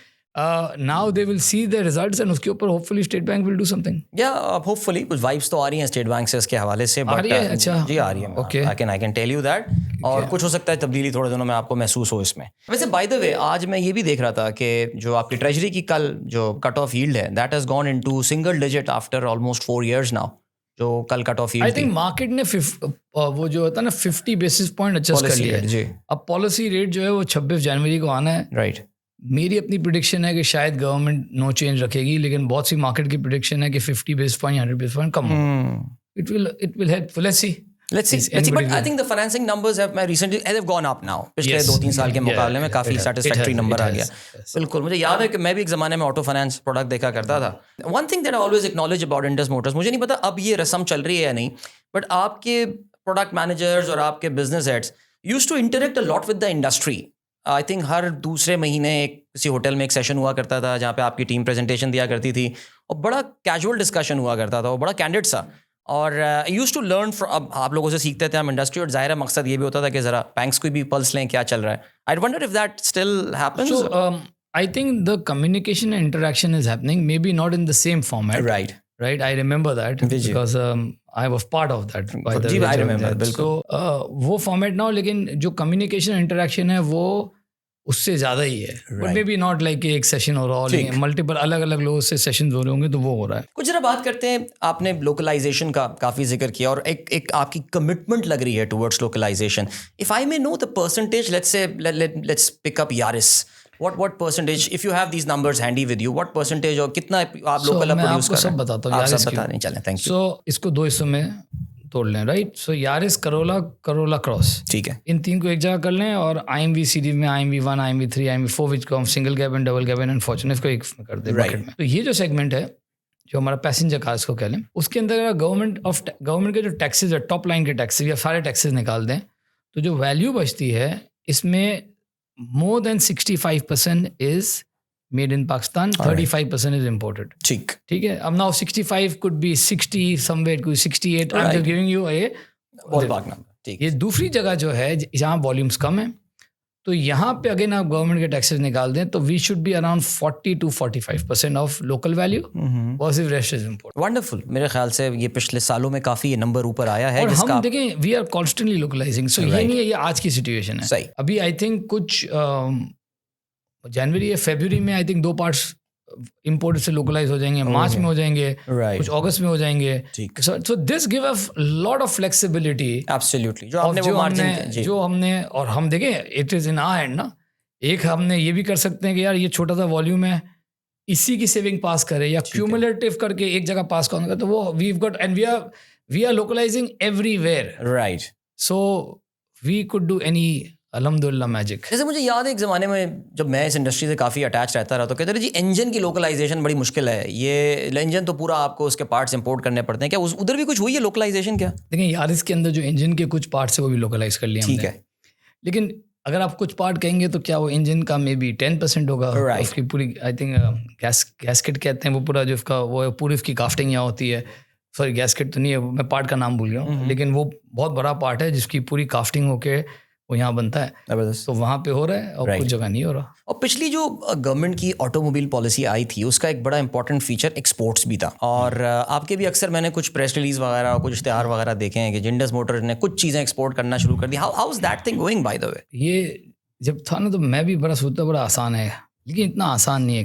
now they will see the results and उसके ऊपर hopefully State Bank will do something. Yeah, hopefully कुछ vibes तो आ रही हैं State Bank से इसके हवाले से. आ रही है? अच्छा. जी आ रही है. Okay. I can tell you that. और कुछ हो सकता है तब्दीली थोड़े दिनों में आपको महसूस हो इसमें. वैसे by the way आज मैं ये भी देख रहा था कि जो आपकी ट्रेजरी की कल जो कट ऑफ यील्ड है that has gone into single digit after almost 4 years now. जो कल cut off I think market ने वो जो होता है ना 50 बेसिस पॉइंट एडजस्ट कर लिया है. अब पॉलिसी रेट जो है वो 26 जनवरी को आना है. राइट. मेरी अपनी प्रेडिक्शन है कि शायद गवर्नमेंट नो चेंज रखेगी, लेकिन बहुत सी मार्केट की प्रेडिक्शन है कि 50 बेसिस पॉइंट 100 बेसिस पॉइंट कम हो. It will help. Let's see. But I think the financing numbers have gone up now. पिछले 2-3 साल के मुकाबले में काफी satisfactory number आ गया. बिल्कुल. मुझे याद है कि मैं भी एक ज़माने में ऑटो फाइनेंस प्रोडक्ट देखा करता था. One thing that I always acknowledge about Indus Motors, मुझे नहीं पता अब ये रस्म चल रही है या नहीं, but आपके प्रोडक्ट मैनेजर्स और आपके business heads used to interact a lot with the industry. I think हर दूसरे महीने किसी होटल में एक सेशन हुआ करता था जहाँ पे आपकी टीम प्रेजेंटेशन दिया करती थी और बड़ा कैजुअल डिस्कशन हुआ करता था, वो बड़ा कैंडिड सा. और यूज टू लर्न अब आप लोगों से सीखते थे हम इंडस्ट्री, और जाहिर मकसद ये भी होता था कि ज़रा बैंक्स को भी पल्स लें क्या चल रहा है. I wonder if that still happens. So I think the communication and interaction is happening, may be not in the same format. Right. I remember that because I was part of that. I remember. बिल्कुल. वो format ना हो, लेकिन जो communication interaction है वो उससे ज़्यादा ही है. But may be not like एक सेशन हो रहा हो, लेकिन मल्टीपल अलग अलग लोगों से सेशन हो रहे होंगे, तो वो हो रहा है. कुछ जरा बात करते हैं. आपने लोकलाइजेशन का काफ़ी जिक्र किया और एक आपकी कमिटमेंट लग रही है towards localisation. If I may know the percentage, let's pick up Yaris. What percentage, if you have these numbers handy with you, what percentage और कितना आप लोकल प्रोड्यूस कर रहे हैं? सब बताता हूँ. आप सब बता नहीं चलें. Thank you. सो इसको 2 हिस्सों में तोड़ लें. राइट. सो यारिस करोला क्रॉस, ठीक है, इन 3 को एक जगह कर लें. और IMV सीरीज में IMV 1, IMV 3, IMV 4 विच को हम single cabin, double cabin and Fortuner को एक में कर दें बकेट में. तो ये जो सेगमेंट है जो हमारा पैसेंजर कार्स को कह लें, उसके अंदर गवर्नमेंट के जो टैक्सेस है, टॉप लाइन के टैक्सेस या सारे टैक्सेस निकाल दें, तो जो वैल्यू बचती है इसमें more than 65% is made in Pakistan, 35% is imported. ठीक है. अब now 65 could be 60 somewhere, could be 68. I'm just giving you a ballpark number. ठीक. ये दूसरी जगह जो है जहाँ वॉल्यूम्स कम है, तो यहाँ पे अगेन आप गवर्नमेंट के टैक्सेस निकाल दें तो we should be around 40 to 45% of local value versus rest is import. Wonderful. मेरे ख्याल से ये पिछले सालों में काफी ये नंबर ऊपर आया है. और हम देखें वी आर कॉन्स्टेंटली लोकलाइजिंग. सो ये नहीं है ये आज की सिचुएशन है. सही. अभी आई थिंक कुछ जनवरी या फरवरी में आई थिंक 2 पार्ट्स इंपोर्ट से लोकलाइज हो जाएंगे, मार्च में हो जाएंगे, कुछ अगस्त में हो जाएंगे. So this give a lot of flexibility. Absolutely. जो हमने और हम देखें it is in our hand ना. एक हमने ये भी कर सकते हैं कि यार ये छोटा सा वॉल्यूम है, इसी की सेविंग पास करें या क्यूमुलेटिव करके एक जगह पास करेंगे, तो वो we got and we are localising everywhere. Right. So we could do any अल्हम्दुलिल्लाह मैजिक. जैसे मुझे याद है एक ज़माने में जब मैं इस इंडस्ट्री से काफ़ी अटैच रहता रहा, तो कहते थे जी इंजन की लोकलाइजेशन बड़ी मुश्किल है, ये इंजन तो पूरा आपको उसके पार्ट्स इंपोर्ट करने पड़ते हैं. क्या उधर भी कुछ हुई है लोकलाइजेशन? क्या देखिए यारिस के अंदर जो इंजन के कुछ पार्ट्स है वो भी लोकलाइज कर लिया. ठीक है. लेकिन अगर आप कुछ पार्ट कहेंगे तो क्या वो इंजन का मे बी 10% होगा. उसकी पूरी आई थिंक गैसकेट कहते हैं, वो पूरा जो उसका वो पूरी उसकी काफ्टिंग यहाँ होती है. सॉरी गैसकेट तो नहीं है, मैं पार्ट का नाम भूल गया हूँ, लेकिन वो बहुत बड़ा पार्ट है जिसकी पूरी काफ्टिंग होके वो यहाँ बनता है. तो वहाँ पे हो रहा है और कुछ जगह नहीं हो रहा. और पिछली जो गवर्नमेंट की ऑटोमोबाइल पॉलिसी आई थी उसका एक बड़ा इंपॉर्टेंट फीचर एक्सपोर्ट्स भी था. और आपके भी अक्सर मैंने कुछ प्रेस रिलीज वगैरह कुछ इश्तिहार वगैरह देखे हैं कि इंडस मोटर ने कुछ चीज़ें एक्सपोर्ट करना शुरू कर दी. How is that thing going by the way? ये जब था ना तो मैं भी बड़ा सोचता बड़ा आसान है, लेकिन इतना आसान नहीं है.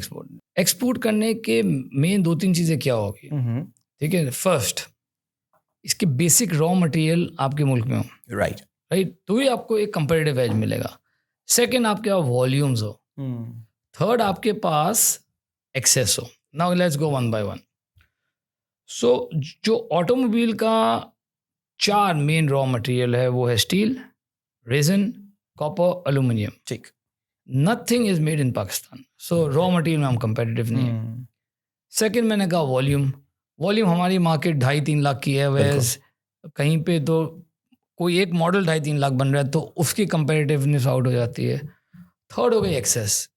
एक्सपोर्ट करने के मेन 2-3 चीज़ें क्या होगी. ठीक है. फर्स्ट, इसके बेसिक रॉ मटेरियल आपके मुल्क में हो. राइट. तो ही आपको एक कंपेरेटिव एज मिलेगा. सेकंड, आपके पास वॉल्यूम्स हो. थर्ड, आपके पास एक्सेस हो. Now let's go one by one. So जो ऑटोमोबाइल का 4 मेन रॉ मटेरियल है वो है स्टील, रेजिन, कॉपर, एल्यूमिनियम. ठीक. Nothing is made in Pakistan. So raw material में हम कंपेरेटिव नहीं है. सेकंड मैंने कहा वॉल्यूम. वॉल्यूम हमारी मार्केट 2.5-3 लाख की है, वेयर्स कहीं पे तो कोई एक मॉडल 2.5-3 लाख बन रहा है तो उसकी कंपेरेटिवनेस आउट हो जाती है। थर्ड हो गई access.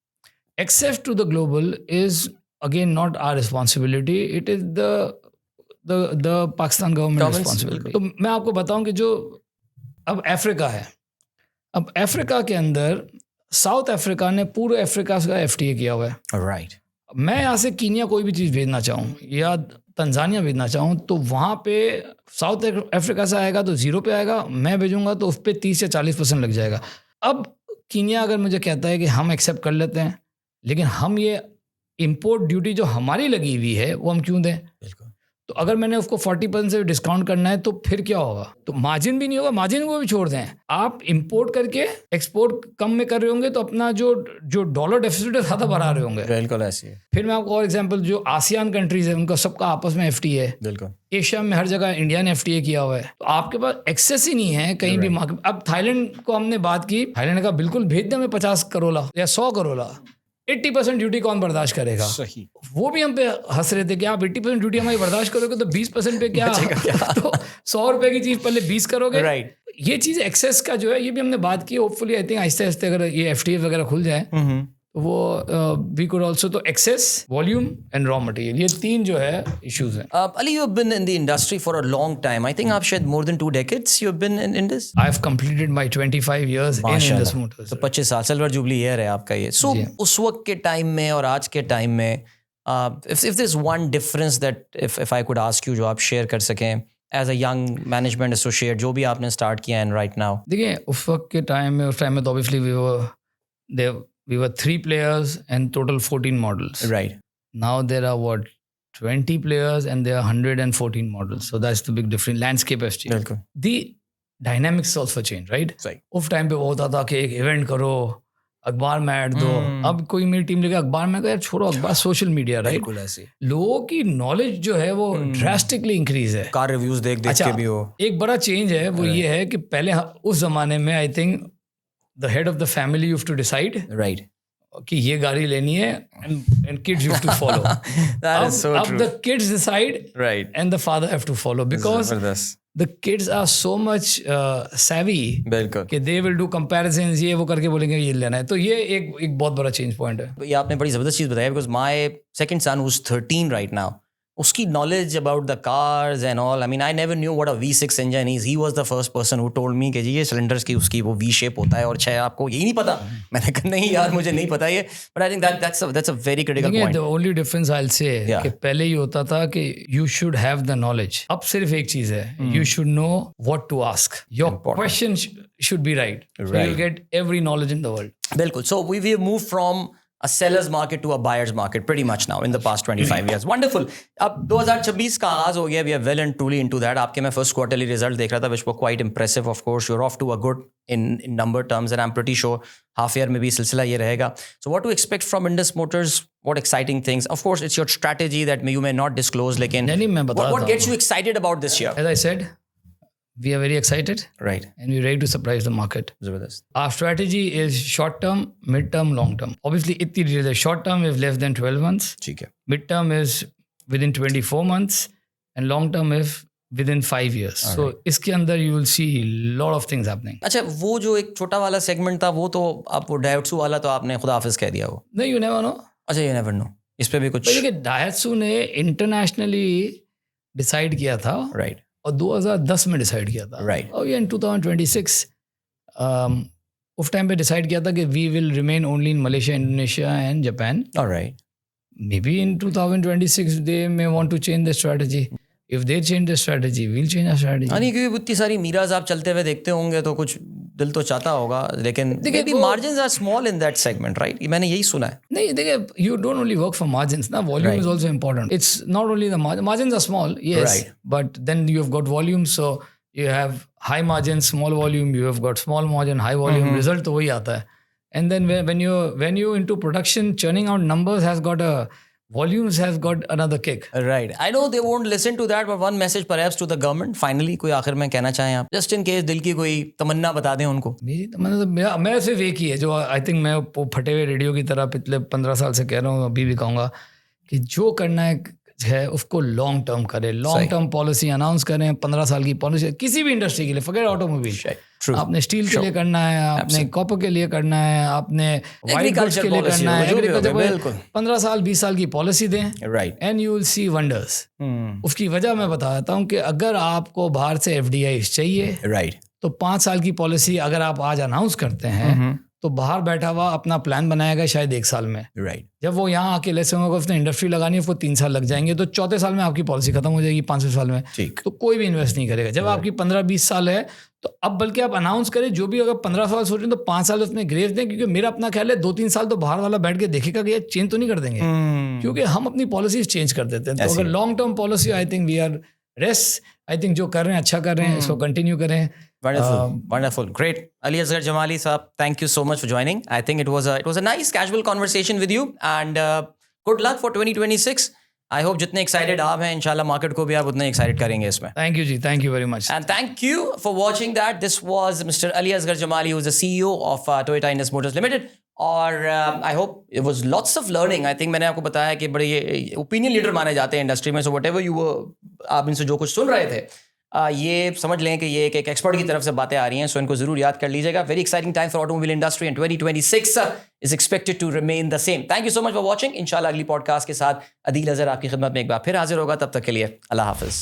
Access to the global is again not our responsibility, it is the Pakistan government responsibility. तो मैं आपको बताऊं कि जो अब अफ्रीका है, अब अफ्रीका के अंदर साउथ अफ्रीका ने पूरे अफ्रीका का FTA किया हुआ है। राइट। मैं यहाँ से कीनिया कोई भी चीज़ भेजना चाहूँ या तंजानिया भेजना चाहूँ तो वहाँ पे साउथ अफ्रीका से आएगा तो 0 पे आएगा, मैं भेजूंगा तो उस पर 30 या 40% लग जाएगा। अब कीनिया अगर मुझे कहता है कि हम एक्सेप्ट कर लेते हैं, लेकिन हम ये इंपोर्ट ड्यूटी जो हमारी लगी हुई है वो हम क्यों दें? बिल्कुल। तो अगर मैंने उसको 40% से डिस्काउंट करना है तो फिर क्या होगा? तो मार्जिन भी नहीं होगा, मार्जिन को भी छोड़ दें। आप इंपोर्ट करके एक्सपोर्ट कम में कर रहे होंगे तो अपना जो डॉलर डेफिसिट है ज़्यादा बढ़ा रहे होंगे। बिल्कुल ऐसी है। फिर मैं आपको और एग्जांपल, जो आसियान कंट्रीज है उनका सबका आपस में FTA है। बिल्कुल। एशिया में हर जगह इंडिया ने FTA किया हुआ है, तो आपके पास एक्सेस ही नहीं है कहीं भी मार्केट। अब थाईलैंड को हमने बात की, थाईलैंड ने कहा बिल्कुल भेज दें हमें 50 करोड़ या 100 करोड़, 80% ड्यूटी कौन बर्दाश्त करेगा? सही। वो भी हम पे हंस रहे थे कि आप 80% ड्यूटी हमारी बर्दाश्त करोगे तो 20% पे क्या तो 100 रुपए की चीज पहले 20 करोगे। राइट। ये चीज एक्सेस का जो है ये भी हमने बात की। होपफुली आई थिंक आहिस्ते आहिस्ते अगर ये FTA वगैरह खुल जाए तो वो वी कुड ऑल्सो, तो access, volume and raw material, ये 3 जो है इश्यूज हैं। Ali, you've been in the industry for a long time. I think I've shared more than 2 decades. You've been in this. I have completed my 25 years in Indus Motors. तो 25 साल silver jubilee year है आपका ये। सो उस वक्त के time में और आज के टाइम में if there's one difference that if I could ask you जो आप शेयर कर सकें as a young management associate जो भी आपने स्टार्ट किया है right now. देखिए उस वक्त के टाइम में तो obviously we were 3 players and total 14 models. Right. Now there are 20 players and there are 114 models. So that's the big difference. Landscape has changed. बिल्कुल। The dynamics also changed, right? सही। उस time पे वो होता था कि एक इवेंट करो, अखबार में ऐड दो। अब कोई मेरी टीम लेके अखबार में यार छोड़ो अखबार, सोशल मीडिया, राइट? बिल्कुल ऐसे। लोगों की नॉलेज जो है वो ड्रास्टिकली इंक्रीज है। कार रिव्यूज देख के भी हो। एक बड़ा चेंज है वो ये है कि पहले उस जमाने में I think the head of the family used to decide, right, कि ये गाड़ी लेनी है and kids used to follow. That is so true. अब the kids decide, right, and the father have to follow because the kids are so much savvy. बिल्कुल कि they will do comparisons, ये वो करके बोलेंगे ये लेना है। तो ये एक बहुत बड़ा चेंज पॉइंट है। ये आपने बड़ी ज़बरदस्त चीज़ बताई because my second son who's 13 right now, उसकी knowledge about the cars and all, I mean I never knew what a V6 engine is. He was the first person who told me कि जी ये cylinders की उसकी वो V shape होता है और छः आपको यही नहीं पता। मैंने कहा नहीं यार मुझे नहीं पता ये, but I think that's a very critical point. The only difference I'll say कि पहले ही होता था कि you should have the knowledge. अब सिर्फ एक चीज़ है, you should know what to ask. Your question should be right. So you'll get every knowledge in the world. बिल्कुल. So we've moved from a seller's market to a buyer's market pretty much now in the past 25 years. Wonderful. अब 2026 का आगाज हो गया. We are well and truly into that. आपके मैं first quarterly result देख रहा था which were quite impressive. Of course, you're off to a good in number terms and I'm pretty sure half year में भी सिलसिला ये रहेगा. So what to expect from Indus Motors? What exciting things? Of course, it's your strategy that you may not disclose. लेकिन नहीं मैं बता what gets you excited about this year? As I said, we are very excited, right, and we're ready to surprise the market. Zabardast. Our strategy is short term, mid term, long term. Obviously, itni detail है. Short term is less than 12 months. ठीक है. Mid term is within 24 months, and long term is within 5 years. So इसके अंदर you will see lot of things happening. अच्छा वो जो एक छोटा वाला सेगमेंट था वो तो आप वो डायट्सू वाला तो आपने खुदा हाफिज कह दिया वो. नहीं, you never know. अच्छा you never know. इस पे भी कुछ. देखिए डायट्सू ने इंटरनेशनली डिसाइड किया था. Right. और 2010 में डिसाइड किया था. Right. और ये इन 2026 उस टाइम पे डिसाइड किया था कि we will remain only in Malaysia, Indonesia and Japan. Alright. Maybe in 2026 they may want to change the strategy. If they change the strategy, we'll change our strategy. नहीं क्योंकि इतनी सारी मीराज आप चलते हुए देखते होंगे तो कुछ दिल तो चाहता होगा लेकिन maybe margins are small in that segment, right? मैंने यही सुना है. नहीं देखिए, you don't only work for margins. ना volume Right. is also important. It's not only the margins are small, yes, Right. but then you have got volume, so you have high margin, small volume. You have got small margin, high volume. Result तो वही आता है. And then when you into production, churning out numbers has got a volumes has got another kick. Right. I know they won't listen to that, but one message perhaps to the government. Finally, कोई आखिर में कहना चाहें आप? Just in case दिल की कोई तमन्ना बता दें उनको. मेरी तमन्ना तो मैं सिर्फ एक ही है जो आई थिंक मैं वो फटे हुए रेडियो की तरह पिछले 15 साल से कह रहा हूँ, अभी भी कहूँगा कि जो करना है है उसको लॉन्ग टर्म करें, लॉन्ग टर्म पॉलिसी अनाउंस करें, 15 साल की पॉलिसी किसी भी इंडस्ट्री के लिए, फॉरगेट ऑटोमोबाइल, आपने स्टील के लिए करना है, आपने कॉपर के लिए करना है, आपने वाइट गुड्स के लिए करना है, एग्रीकल्चर 15 साल 20 साल की पॉलिसी दें, right, and you will see wonders. उसकी वजह मैं बताता हूँ कि अगर आपको बाहर से FDI चाहिए, राइट, तो 5 साल की पॉलिसी अगर आप आज अनाउंस करते हैं तो बाहर बैठा हुआ अपना प्लान बनाएगा शायद 1 साल में, राइट, जब वो यहाँ आके लेसे होगा उसने इंडस्ट्री लगानी है, उसको 3 साल लग जाएंगे, तो चौथे साल में आपकी पॉलिसी खत्म हो जाएगी, 5वें साल में तो कोई भी इन्वेस्ट नहीं करेगा। जब आपकी 15-20 साल है तो अब बल्कि आप अनाउंस करें, जो भी अगर 15 साल सोच रहे हैं तो 5 साल उसमें ग्रेव दें, क्योंकि मेरा अपना ख्याल है 2-3 साल तो बाहर वाला बैठ के देखेगा कि ये चेंज तो नहीं कर देंगे, क्योंकि हम अपनी पॉलिसीज चेंज कर देते हैं। तो अगर long term policy, I think we are rest, I think जो कर रहे हैं अच्छा कर रहे हैं, इसको कंटिन्यू करें। Wonderful, wonderful, great. Ali Asghar Jamali Saab, thank you so much for joining. I think it was a nice casual conversation with you, and good luck for 2026. I hope जितने excited आप हैं, इंशाल्लाह market को भी आप उतने excited करेंगे इसमें. Thank you ji, thank you very much. And thank you for watching that. This was Mr. Ali Asghar Jamali, who is the CEO of Toyota Indus Motors Limited. और I hope it was lots of learning. I think मैंने आपको बताया कि बड़े ये opinion leader माने जाते हैं इंडस्ट्री में. So whatever you were, आप इनसे जो कुछ सुन रहे थे, ये समझ लें कि ये एक एक्सपर्ट की तरफ से बातें आ रही हैं, सो इनको जरूर याद कर लीजिएगा. Very exciting time for automobile industry and 2026 is expected to remain the same. Thank you so much for watching. इंशाल्लाह अगली पॉडकास्ट के साथ अदील अजहर आपकी खिदमत में एक बार फिर हाजिर होगा. तब तक के लिए अल्लाह हाफिज.